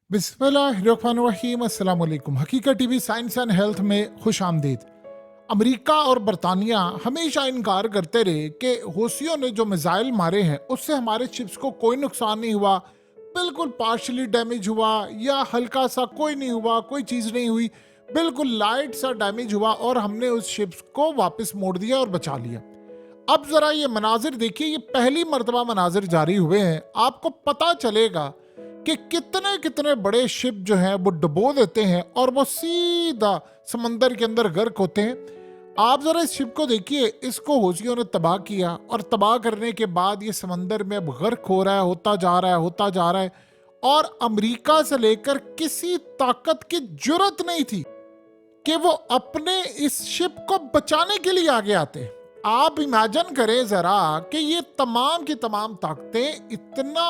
बिस्मिल्लाहिर्रहमानिर्रहीम। अस्सलाम वालेकुम। हकीकत टीवी साइंस एंड हेल्थ में खुश आमदीद। अमेरिका और बरतानिया हमेशा इनकार करते रहे कि हूसियों ने जो मिसाइल मारे हैं उससे हमारे शिप्स को कोई नुकसान नहीं हुआ, बिल्कुल पार्शली डैमेज हुआ या हल्का सा कोई नहीं हुआ, कोई चीज़ नहीं हुई, बिल्कुल लाइट सा डैमेज हुआ और हमने उस शिप्स को वापस मोड़ दिया और बचा लिया। अब जरा ये मनाजिर देखिए, ये पहली मर्तबा मनाजिर जारी हुए हैं। आपको पता चलेगा कि कितने कितने बड़े शिप जो हैं वो डुबो देते हैं और वो सीधा समंदर के अंदर गर्क होते हैं। आप जरा इस शिप को देखिए, इसको हौसियों ने तबाह किया और तबाह करने के बाद ये समंदर में अब गर्क हो रहा है, होता जा रहा है, होता जा रहा है। और अमेरिका से लेकर किसी ताकत की जरूरत नहीं थी कि वो अपने इस शिप को बचाने के लिए आगे आते। आप इमेजिन करें जरा कि ये तमाम की तमाम ताकतें इतना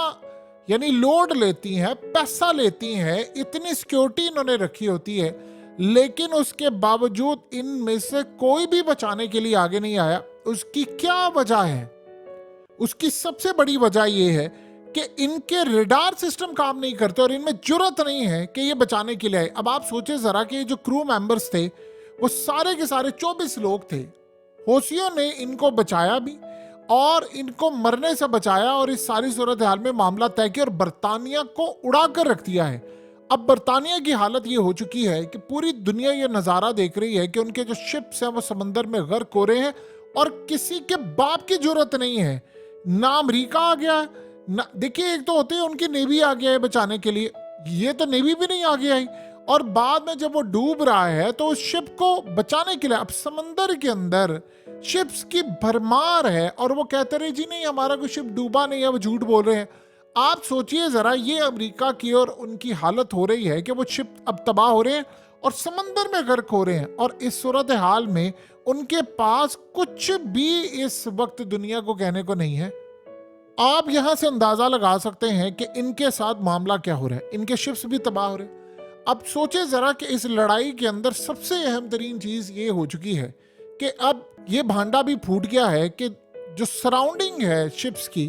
यानी लोड लेती हैं, पैसा लेती हैं, इतनी सिक्योरिटी इन्होंने रखी होती है, लेकिन उसके बावजूद इनमें से कोई भी बचाने के लिए आगे नहीं आया। उसकी क्या वजह है? उसकी सबसे बड़ी वजह यह है कि इनके रडार सिस्टम काम नहीं करते और इनमें जरूरत नहीं है कि ये बचाने के लिए आए। अब आप सोचे जरा कि जो क्रू मेंबर्स थे वो सारे के सारे 24 लोग थे। हौसियों ने इनको बचाया भी और इनको मरने से बचाया और इस सारी सूरत हाल में मामला तय किया और बरतानिया को उड़ा कर रख दिया है। अब बरतानिया की हालत ये हो चुकी है कि पूरी दुनिया ये नज़ारा देख रही है कि उनके जो शिप्स हैं वो समंदर में गर्क हो रहे हैं और किसी के बाप की जरूरत नहीं है। ना अमेरिका आ गया ना, देखिए एक तो होते हैं उनकी नेवी आ गया है बचाने के लिए, ये तो नेवी भी नहीं आगे आई। और बाद में जब वो डूब रहा है तो उस शिप को बचाने के लिए अब समंदर के अंदर शिप्स की भरमार है और वो कहते रहे जी नहीं हमारा कोई शिप डूबा नहीं है, वो झूठ बोल रहे हैं। आप सोचिए जरा, ये अमेरिका की और उनकी हालत हो रही है कि वो शिप अब तबाह हो रहे हैं और समंदर में गर्क हो रहे हैं और इस सूरत हाल में उनके पास कुछ भी इस वक्त दुनिया को कहने को नहीं है। आप यहां से अंदाजा लगा सकते हैं कि इनके साथ मामला क्या हो रहा है। इनके शिप्स भी तबाह हो रहे हैं। अब सोचे जरा कि इस लड़ाई के अंदर सबसे अहम तरीन चीज ये हो चुकी है कि अब ये भांडा भी फूट गया है कि जो सराउंडिंग है शिप्स की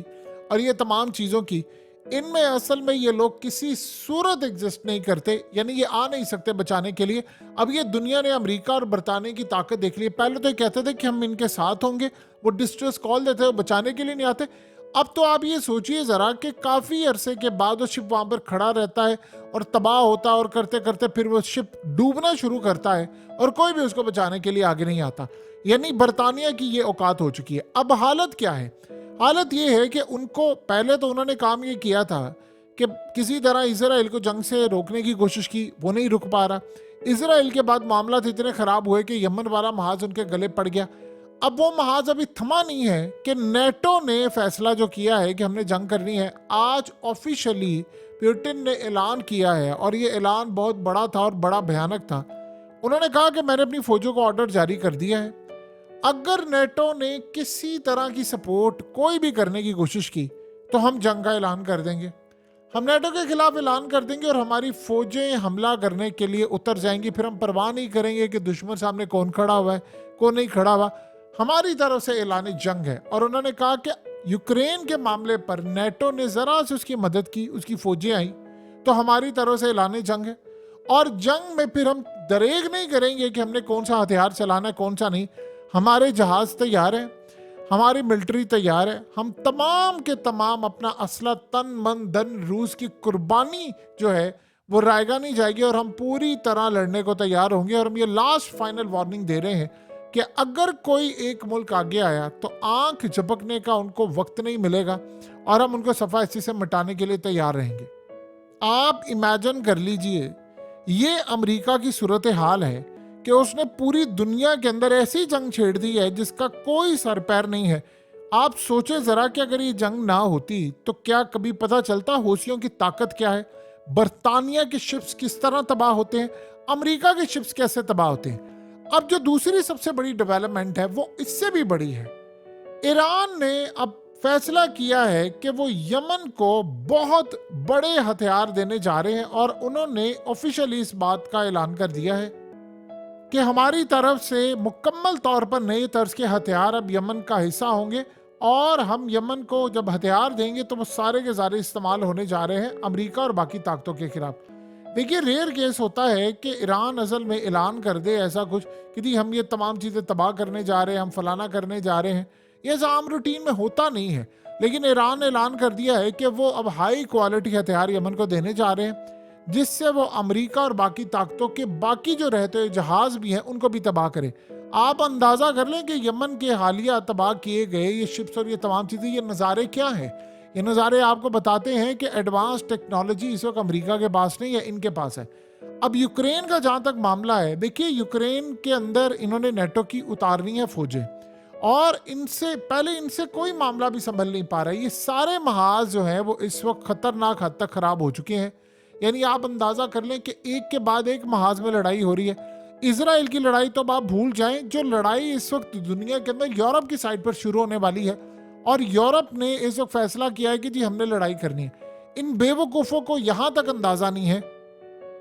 और ये तमाम चीजों की, इनमें असल में ये लोग किसी सूरत एग्जिस्ट नहीं करते, यानी ये आ नहीं सकते बचाने के लिए। अब ये दुनिया ने अमेरिका और बरतानिया की ताकत देख ली। पहले तो ये कहते थे कि हम इनके साथ होंगे, वो डिस्ट्रेस कॉल देते, वो बचाने के लिए नहीं आते। अब तो आप ये सोचिए जरा कि काफी अरसे के बाद वो शिप वहां पर खड़ा रहता है और तबाह होता है और करते करते फिर वो शिप डूबना शुरू करता है और कोई भी उसको बचाने के लिए आगे नहीं आता। यानी बरतानिया की ये औकात हो चुकी है। अब हालत क्या है? हालत ये है कि उनको पहले तो उन्होंने काम ये किया था कि किसी तरह इजराइल को जंग से रोकने की कोशिश की, वो नहीं रुक पा रहा। इजराइल के बाद मामला इतने खराब हुए कि यमन वाला महाज उनके गले पड़ गया। अब वो महाज अभी थमा नहीं है कि नेटो ने फैसला जो किया है कि हमने जंग करनी है, आज ऑफिशियली पुतिन ने ऐलान किया है और ये ऐलान बहुत बड़ा था और बड़ा भयानक था। उन्होंने कहा कि मैंने अपनी फौजों को ऑर्डर जारी कर दिया है, अगर नेटो ने किसी तरह की सपोर्ट कोई भी करने की कोशिश की तो हम जंग का ऐलान कर देंगे, हम नेटो के खिलाफ ऐलान कर देंगे और हमारी फौजें हमला करने के लिए उतर जाएंगी। फिर हम परवाह नहीं करेंगे कि दुश्मन सामने कौन खड़ा हुआ है कौन नहीं खड़ा हुआ, हमारी तरफ से ऐलान जंग है। और उन्होंने कहा कि यूक्रेन के मामले पर नेटो ने जरा से उसकी मदद की, उसकी फौजें आई तो हमारी तरफ से ऐलान जंग है और जंग में फिर हम दरेग नहीं करेंगे कि हमने कौन सा हथियार चलाना है कौन सा नहीं। हमारे जहाज तैयार है, हमारी मिलिट्री तैयार है, हम तमाम के तमाम अपना असला तन मन धन रूस की कुर्बानी जो है वो रायगा नहीं जाएगी और हम पूरी तरह लड़ने को तैयार होंगे। और हम ये लास्ट फाइनल वार्निंग दे रहे हैं कि अगर कोई एक मुल्क आगे आया तो आंख झपकने का उनको वक्त नहीं मिलेगा और हम उनको सफा इसी से मिटाने के लिए तैयार रहेंगे। आप इमेजिन कर लीजिए, ये अमेरिका की सूरत हाल है कि उसने पूरी दुनिया के अंदर ऐसी जंग छेड़ दी है जिसका कोई सर पैर नहीं है। आप सोचे जरा कि अगर ये जंग ना होती तो क्या कभी पता चलता हौसियों की ताकत क्या है, बरतानिया के शिप्स किस तरह तबाह होते हैं, अमेरिका के शिप्स कैसे तबाह होते हैं। अब जो दूसरी सबसे बड़ी डेवलपमेंट है वो इससे भी बड़ी है। ईरान ने अब फैसला किया है कि वो यमन को बहुत बड़े हथियार देने जा रहे हैं और उन्होंने ऑफिशियली इस बात का ऐलान कर दिया है कि हमारी तरफ से मुकम्मल तौर पर नए तर्ज के हथियार अब यमन का हिस्सा होंगे और हम यमन को जब हथियार देंगे तो वो सारे के सारे इस्तेमाल होने जा रहे हैं अमेरिका और बाकी ताकतों के खिलाफ। देखिए, रेयर केस होता है कि ईरान असल में ऐलान कर दे ऐसा कुछ कि जी हम ये तमाम चीज़ें तबाह करने जा रहे हैं, हम फलाना करने जा रहे हैं। ये आम रूटीन में होता नहीं है। लेकिन ईरान ने ऐलान कर दिया है कि वो अब हाई क्वालिटी हथियार यमन को देने जा रहे हैं, जिससे वो अमेरिका और बाकी ताकतों के बाकी जो रहते हुए जहाज भी हैं उनको भी तबाह करे। आप अंदाज़ा कर लें कि यमन के हालिया तबाह किए गए ये शिप्स और ये तमाम चीज़ें, ये नज़ारे क्या हैं। ये नज़ारे आपको बताते हैं कि एडवांस टेक्नोलॉजी इस वक्त अमेरिका के पास नहीं है, इनके पास है। अब यूक्रेन का जहाँ तक मामला है, देखिए यूक्रेन के अंदर इन्होंने नेटो की उतारनी है फौजें, और इनसे पहले इनसे कोई मामला भी संभल नहीं पा रहा है। ये सारे महाज जो हैं वो इस वक्त खतरनाक हद तक खराब हो चुके हैं। यानी आप अंदाज़ा कर लें कि एक के बाद एक महाज में लड़ाई हो रही है। इसराइल की लड़ाई तो अब आप भूल जाएं, जो लड़ाई इस वक्त दुनिया के अंदर यूरोप की साइड पर शुरू होने वाली है, और यूरोप ने इस वक्त फैसला किया है कि जी हमने लड़ाई करनी है। इन बेवकूफ़ों को यहाँ तक अंदाज़ा नहीं है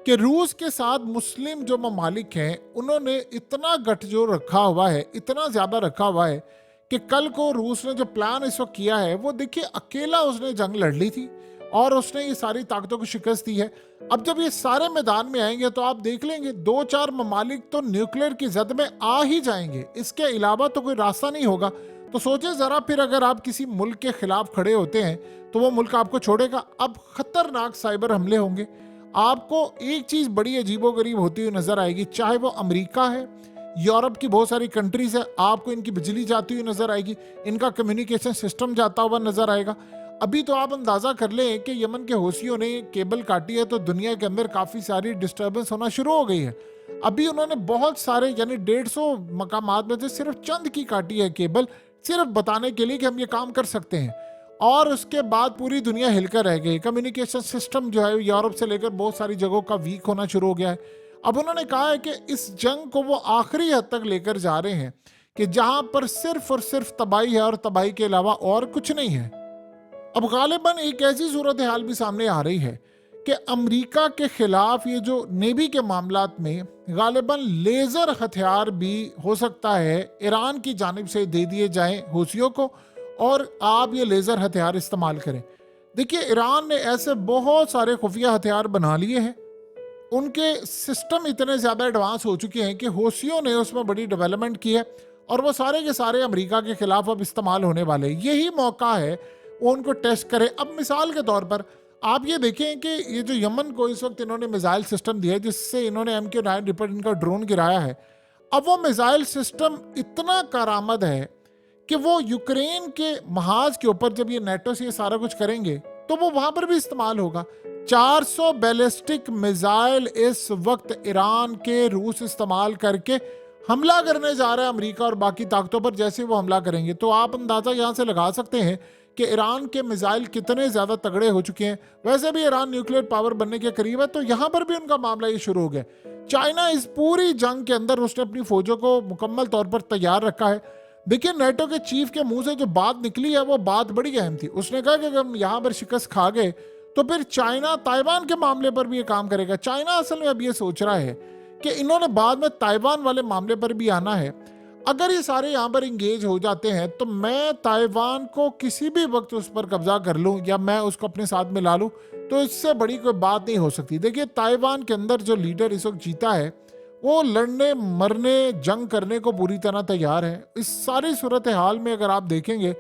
कि रूस के साथ मुस्लिम जो ममालिक हैं उन्होंने इतना गठजोड़ रखा हुआ है, इतना ज़्यादा रखा हुआ है कि कल को रूस ने जो प्लान इस वक्त किया है वो देखिए अकेला उसने जंग लड़ ली थी और उसने ये सारी ताकतों को शिकस्त दी है। अब जब ये सारे मैदान में आएंगे तो आप देख लेंगे 2-4 ममालिक तो न्यूक्लियर की जद में आ ही जाएंगे, इसके अलावा तो कोई रास्ता नहीं होगा। तो सोचे ज़रा, फिर अगर आप किसी मुल्क के खिलाफ खड़े होते हैं तो वो मुल्क आपको छोड़ेगा। अब खतरनाक साइबर हमले होंगे। आपको एक चीज़ बड़ी अजीबोगरीब होती हुई नज़र आएगी, चाहे वो अमेरिका है, यूरोप की बहुत सारी कंट्रीज़ है, आपको इनकी बिजली जाती हुई नज़र आएगी, इनका कम्युनिकेशन सिस्टम जाता हुआ नज़र आएगा। अभी तो आप अंदाज़ा कर लें कि यमन के हौसियों ने केबल काटी है तो दुनिया के अंदर काफ़ी सारी डिस्टर्बेंस होना शुरू हो गई है। अभी उन्होंने बहुत सारे यानी 150 मकामात में से सिर्फ चंद की काटी है केबल, सिर्फ बताने के लिए कि हम ये काम कर सकते हैं, और उसके बाद पूरी दुनिया हिलकर रह गई। कम्युनिकेशन सिस्टम जो है यूरोप से लेकर बहुत सारी जगहों का वीक होना शुरू हो गया है। अब उन्होंने कहा है कि इस जंग को वो आखिरी हद तक लेकर जा रहे हैं कि जहां पर सिर्फ और सिर्फ तबाही है और तबाही के अलावा और कुछ नहीं है। अब गालिबन एक ऐसी सूरत हाल भी सामने आ रही है कि अमेरिका के खिलाफ ये जो नेवी के मामलात में गालिबन लेज़र हथियार भी हो सकता है ईरान की जानिब से दे दिए जाएं हौसियों को, और आप ये लेज़र हथियार इस्तेमाल करें। देखिए, ईरान ने ऐसे बहुत सारे खुफिया हथियार बना लिए हैं, उनके सिस्टम इतने ज़्यादा एडवांस हो चुके हैं कि हौसियों ने उसमें बड़ी डेवलपमेंट की है, और वो सारे के सारे अमेरिका के खिलाफ अब इस्तेमाल होने वाले। यही मौका है वो उनको टेस्ट करे। अब मिसाल के तौर पर आप ये देखें कि ये जो यमन को इस वक्त इन्होंने मिसाइल सिस्टम दिया है जिससे इन्होंने MQ-9 रिपर इनका ड्रोन गिराया है, अब वो मिसाइल सिस्टम इतना कारामद है कि वो यूक्रेन के महाज के ऊपर जब ये नेटो से ये सारा कुछ करेंगे तो वो वहां पर भी इस्तेमाल होगा। 400 बैलिस्टिक मिसाइल इस वक्त ईरान के रूस इस्तेमाल करके हमला करने जा रहा है अमेरिका और बाकी ताकतों पर। जैसे वो हमला करेंगे तो आप अंदाजा यहां से लगा सकते हैं कि ईरान के मिसाइल कितने ज्यादा तगड़े हो चुके हैं। वैसे भी ईरान न्यूक्लियर पावर बनने के करीब है, तो यहां पर भी उनका मामला ये शुरू हो गया। चाइना इस पूरी जंग के अंदर उसने अपनी फौजों को मुकम्मल तौर पर तैयार रखा है। देखिए, नेटो के चीफ के मुंह से जो बात निकली है वो बात बड़ी अहम थी। उसने कहा कि अगर हम यहाँ पर शिकस्त खा गए तो फिर चाइना ताइवान के मामले पर भी ये काम करेगा। चाइना असल में अब ये सोच रहा है कि इन्होंने बाद में ताइवान वाले मामले पर भी आना है। अगर ये सारे यहाँ पर इंगेज हो जाते हैं तो मैं ताइवान को किसी भी वक्त उस पर कब्जा कर लूँ या मैं उसको अपने साथ में ला लूँ, तो इससे बड़ी कोई बात नहीं हो सकती। देखिए, ताइवान के अंदर जो लीडर इस वक्त जीता है वो लड़ने मरने जंग करने को पूरी तरह तैयार है। इस सारी सूरत हाल में अगर आप देखेंगे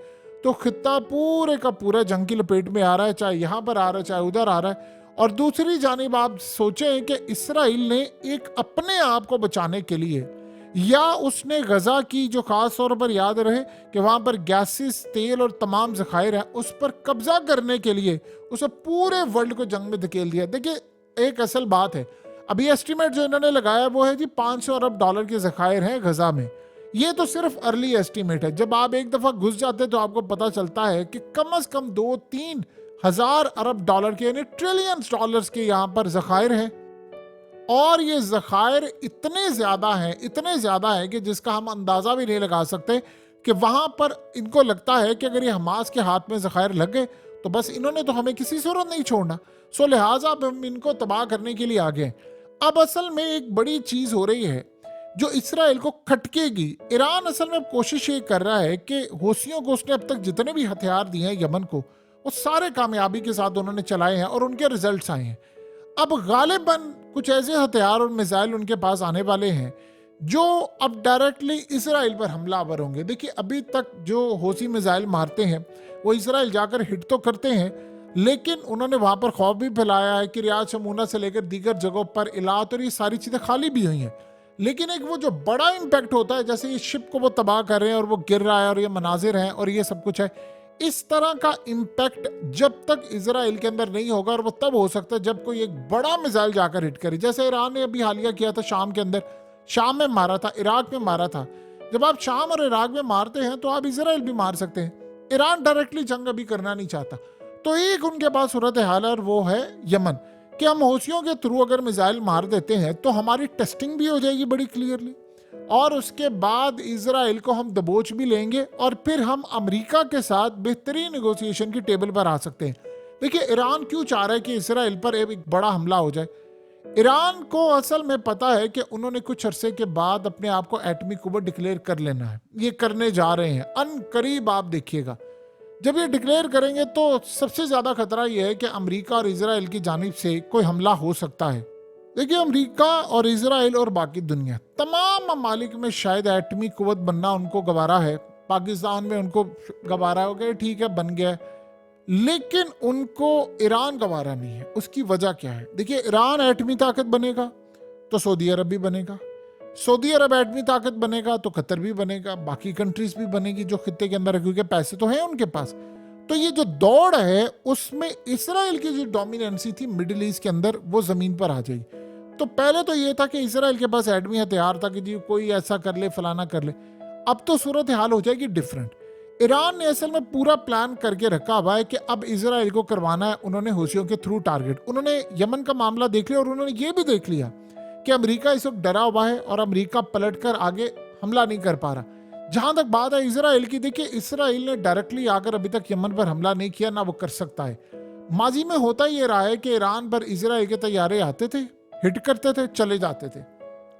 तो खित्ता पूरे का पूरा जंग की लपेट में आ रहा है, चाहे यहाँ पर आ रहा है चाहे उधर आ रहा है। और दूसरी जानिब आप सोचें कि इसराइल ने एक अपने आप को बचाने के लिए, या उसने गजा की जो खास तौर पर याद रहे कि वहां पर गैसेस, तेल और तमाम जखायर हैं, उस पर कब्जा करने के लिए उसे पूरे वर्ल्ड को जंग में धकेल दिया। देखिए, एक असल बात है, अभी एस्टिमेट जो इन्होंने लगाया वो है जी $500 अरब के जखायर हैं गजा में। ये तो सिर्फ अर्ली एस्टिमेट है। जब आप एक दफा घुस जाते हैं तो आपको पता चलता है कि कम से कम 2-3 हजार अरब डॉलर के यानी ट्रिलियंस डॉलर्स के यहाँ पर जखायर हैं। और ये जखायर इतने ज्यादा हैं कि जिसका हम अंदाजा भी नहीं लगा सकते कि वहां पर इनको लगता है कि अगर ये हमास के हाथ में जखायर लग गए तो बस इन्होंने तो हमें किसी सूरत नहीं छोड़ना। सो लिहाजा हम इनको तबाह करने के लिए आ गए। अब असल में एक बड़ी चीज हो रही है जो इसराइल को खटकेगी। ईरान असल में कोशिश ये कर रहा है कि हौसियों को उसने अब तक जितने भी हथियार दिए हैं यमन को, वो सारे कामयाबी के साथ उन्होंने चलाए हैं और उनके रिजल्ट्स आए हैं। अब गालिबन कुछ ऐसे हथियार और मिसाइल उनके पास आने वाले हैं जो अब डायरेक्टली इसराइल पर हमलावर होंगे। देखिए, अभी तक जो हौसी मिसाइल मारते हैं वो इसराइल जाकर हिट तो करते हैं, लेकिन उन्होंने वहां पर खौफ भी फैलाया है कि रियाद शमूना से लेकर दीगर जगहों पर इलात और ये सारी चीजें खाली भी हुई हैं। लेकिन एक वो जो बड़ा इम्पैक्ट होता है, जैसे ये शिप को वो तबाह कर रहे हैं और वो गिर रहा है और ये मनाजिर हैं और ये सब कुछ है, इस तरह का इम्पैक्ट जब तक इसराइल के अंदर नहीं होगा, और वो तब हो सकता है जब कोई एक बड़ा मिसाइल जाकर हिट करे, जैसे ईरान ने अभी हालिया किया था शाम के अंदर, शाम में मारा था, इराक में मारा था। जब आप शाम और इराक में मारते हैं तो आप इसराइल भी मार सकते हैं। ईरान डायरेक्टली जंग अभी करना नहीं चाहता, तो एक उनके पास सूरत हाल है और वो है यमन, कि हम हौसियों के थ्रू अगर मिसाइल मार देते हैं तो हमारी टेस्टिंग भी हो जाएगी बड़ी क्लियरली, और उसके बाद इसराइल को हम दबोच भी लेंगे और फिर हम अमेरिका के साथ बेहतरीन नेगोशिएशन की टेबल पर आ सकते हैं। देखिए, ईरान क्यों चाह रहा है कि इसराइल पर एक बड़ा हमला हो जाए? ईरान को असल में पता है कि उन्होंने कुछ अरसे के बाद अपने आप को एटमी कुव्वत डिक्लेयर कर लेना है। ये करने जा रहे हैं अन करीब, आप देखिएगा जब ये डिक्लेयर करेंगे तो सबसे ज्यादा खतरा यह है कि अमेरिका और इसराइल की जानिब से कोई हमला हो सकता है। देखिए, अमेरिका और इसराइल और बाकी दुनिया तमाम ममालिक में शायद एटमी कुव्वत बनना उनको गवारा है। पाकिस्तान में उनको गवारा हो गया, ठीक है, बन गया, लेकिन उनको ईरान गवारा नहीं है। उसकी वजह क्या है? देखिए, ईरान एटमी ताकत बनेगा तो सऊदी अरब भी बनेगा, सऊदी अरब एटमी ताकत बनेगा तो कतर भी बनेगा, बाकी कंट्रीज भी बनेगी जो खित्ते के अंदर है, क्योंकि पैसे तो हैं उनके पास। तो ये जो दौड़ है उसमें इसराइल की जो डोमिनेंसी थी मिडिल ईस्ट के अंदर वो जमीन पर आ जाएगी। तो पहले तो ये था कि इसराइल के पास एटमी हथियार था कि जी कोई ऐसा कर ले, फलाना कर ले। अब तो सूरत हाल हो जाएगी डिफरेंट। ईरान ने असल में पूरा प्लान करके रखा हुआ है कि अब इसराइल को करवाना है उन्होंने हौसियों के थ्रू टारगेट। उन्होंने यमन का मामला देख लिया और उन्होंने ये भी देख लिया कि अमेरिका इस वक्त डरा हुआ है और अमेरिका पलटकर आगे हमला नहीं कर पा रहा। जहां तक बात है इसराइल की, देखिए, इसराइल ने डायरेक्टली आकर अभी तक यमन पर हमला नहीं किया, ना वो कर सकता है। माजी में होता ये रहा है कि ईरान पर इसराइल के तैयारे आते थे, हिट करते थे, चले जाते थे।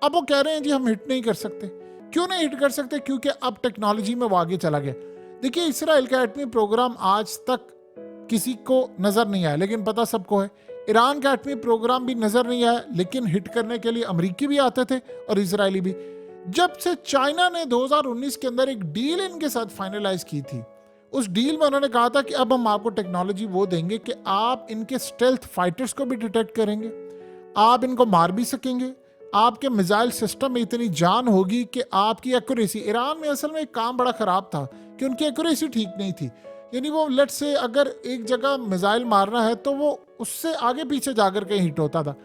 अब वो कह रहे हैं जी हम हिट नहीं कर सकते। क्यों नहीं हिट कर सकते? क्योंकि अब टेक्नोलॉजी में वो आगे चला गया। देखिए, इसराइल का एटमी प्रोग्राम आज तक किसी को नजर नहीं आया, लेकिन पता सबको है। ईरान का एटमी प्रोग्राम भी नजर नहीं आया, लेकिन हिट करने के लिए अमेरिकी भी आते थे और इजरायली भी। जब से चाइना ने 2019 के अंदर एक डील इनके साथ फाइनलाइज की थी, उस डील में उन्होंने कहा था कि अब हम आपको टेक्नोलॉजी वो देंगे कि आप इनके स्टेल्थ फाइटर्स को भी डिटेक्ट करेंगे, आप इनको मार भी सकेंगे, आपके मिसाइल सिस्टम में इतनी जान होगी कि आपकी एक्यूरेसी। ईरान में असल में एक काम बड़ा खराब था कि उनकी एक्यूरेसी ठीक नहीं थी, यानी वो लेट से अगर एक जगह मिसाइल मारना है तो वो उससे आगे पीछे जाकर कहीं हिट होता था।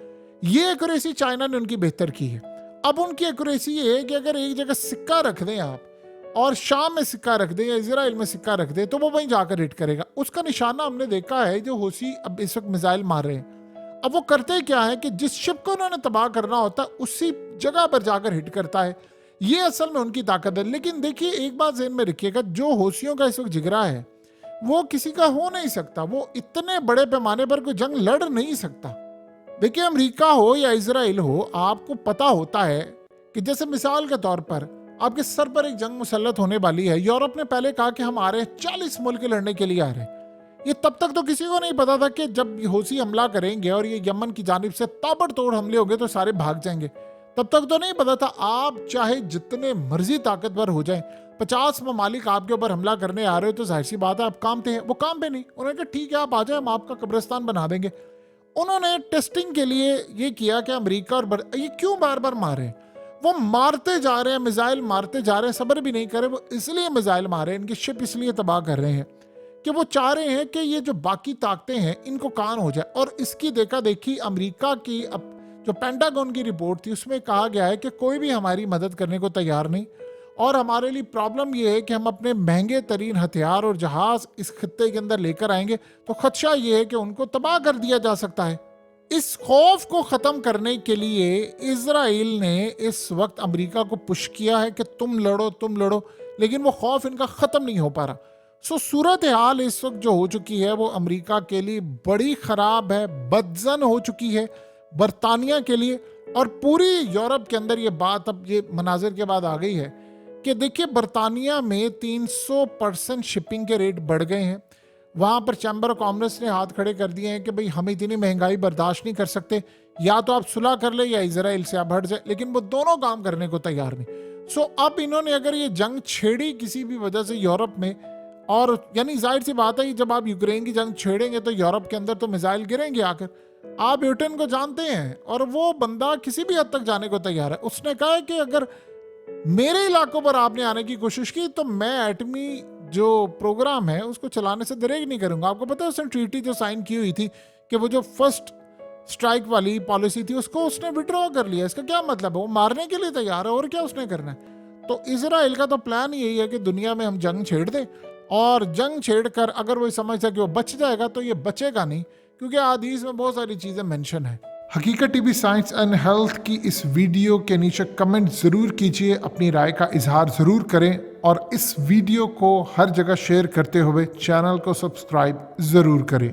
ये एक्यूरेसी चाइना ने उनकी बेहतर की है। अब उनकी एक्यूरेसी ये है कि अगर एक जगह सिक्का रख दें आप और शाम में सिक्का रख दें या इजराइल में सिक्का रख दें तो वो वहीं जाकर हिट करेगा। उसका निशाना हमने देखा है जो हौसी अब इस वक्त मिसाइल मार रहे हैं। अब वो करते क्या है कि जिस शिप को उन्होंने तबाह करना होता है उसी जगह पर जाकर हिट करता है। ये असल में उनकी ताकत है। लेकिन देखिए, एक बात ज़हन में रखिएगा, जो हौसियों का इस वक्त जिगरा है वो किसी का हो नहीं सकता। वो इतने बड़े पैमाने पर कोई जंग लड़ नहीं सकता। देखिए, अमेरिका हो या इजराइल हो, आपको पता होता है कि जैसे मिसाल के तौर पर आपके सर पर एक जंग मुसल्लत होने वाली है। यूरोप ने पहले कहा कि हम आ रहे हैं, 40 मुल्क लड़ने के लिए आ रहे हैं। ये तब तक तो किसी को नहीं पता था कि जब हौसी हमला करेंगे और ये यमन की जानिब से ताबड़तोड़ हमले होंगे तो सारे भाग जाएंगे। तब तक तो नहीं पता था। आप चाहे जितने मर्जी ताकतवर हो जाएं, 50 ममालिक आपके ऊपर हमला करने आ रहे हो तो जाहिर सी बात है आप काम पे हैं। वो काम पे नहीं। उन्होंने कहा ठीक है आप आ जाए, हम आपका कब्रिस्तान बना देंगे। उन्होंने टेस्टिंग के लिए ये किया कि अमेरिका और ये क्यों बार बार मारे, वो मारते जा रहे हैं, मिसाइल मारते जा रहे हैं, सब्र भी नहीं करे। वो इसलिए मिसाइल मारे, इनकी शिप इसलिए तबाह कर रहे हैं कि वो चाह रहे हैं कि ये जो बाकी ताकतें हैं इनको कान हो जाए। और इसकी देखा देखी अमेरिका की अब जो पेंटागन की रिपोर्ट थी उसमें कहा गया है कि कोई भी हमारी मदद करने को तैयार नहीं, और हमारे लिए प्रॉब्लम ये है कि हम अपने महंगे तरीन हथियार और जहाज इस खत्ते के अंदर लेकर आएंगे तो खदशा ये है कि उनको तबाह कर दिया जा सकता है। इस खौफ को ख़त्म करने के लिए इजराइल ने इस वक्त अमेरिका को पुश किया है कि तुम लड़ो तुम लड़ो, लेकिन वो खौफ इनका ख़त्म नहीं हो पा रहा। सो सूरत हाल इस वक्त जो हो चुकी है वो अमेरिका के लिए बड़ी ख़राब है, बदजन हो चुकी है बरतानिया के लिए और पूरी यूरोप के अंदर। ये बात अब ये मनाजिर के बाद आ गई है कि देखिए बरतानिया में 300% शिपिंग के रेट बढ़ गए हैं। वहाँ पर चैम्बर ऑफ कॉमर्स ने हाथ खड़े कर दिए हैं कि भाई हम इतनी महंगाई बर्दाश्त नहीं कर सकते, या तो आप सुलह कर ले या इजराइल से आप हट जाए, लेकिन वो दोनों काम करने को तैयार नहीं। सो अब इन्होंने अगर ये जंग छेड़ी किसी भी वजह से यूरोप में, और यानी जाहिर सी बात है जब आप यूक्रेन की जंग छेड़ेंगे तो यूरोप के अंदर तो मिसाइल गिरेंगे आकर। आप ब्यूटेन को जानते हैं और वो बंदा किसी भी हद तक जाने को तैयार है। उसने कहा है कि अगर मेरे इलाकों पर आपने आने की कोशिश की तो मैं एटमी जो प्रोग्राम है उसको चलाने से दरेग नहीं करूंगा। आपको पता है उसने ट्रीटी जो साइन की हुई थी कि वो जो फर्स्ट स्ट्राइक वाली पॉलिसी थी उसको उसने विड्रॉ कर लिया। इसका क्या मतलब है? वो मारने के लिए तैयार है, और क्या उसने करना है? तो इजराइल का तो प्लान यही है कि दुनिया में हम जंग छेड़ दें, और जंग छेड़कर अगर वो समझता है कि वो बच जाएगा तो ये बचेगा नहीं, क्योंकि हदीस में बहुत सारी चीज़ें मेंशन है। हकीकत टीवी साइंस एंड हेल्थ की इस वीडियो के नीचे कमेंट ज़रूर कीजिए, अपनी राय का इजहार ज़रूर करें, और इस वीडियो को हर जगह शेयर करते हुए चैनल को सब्सक्राइब ज़रूर करें।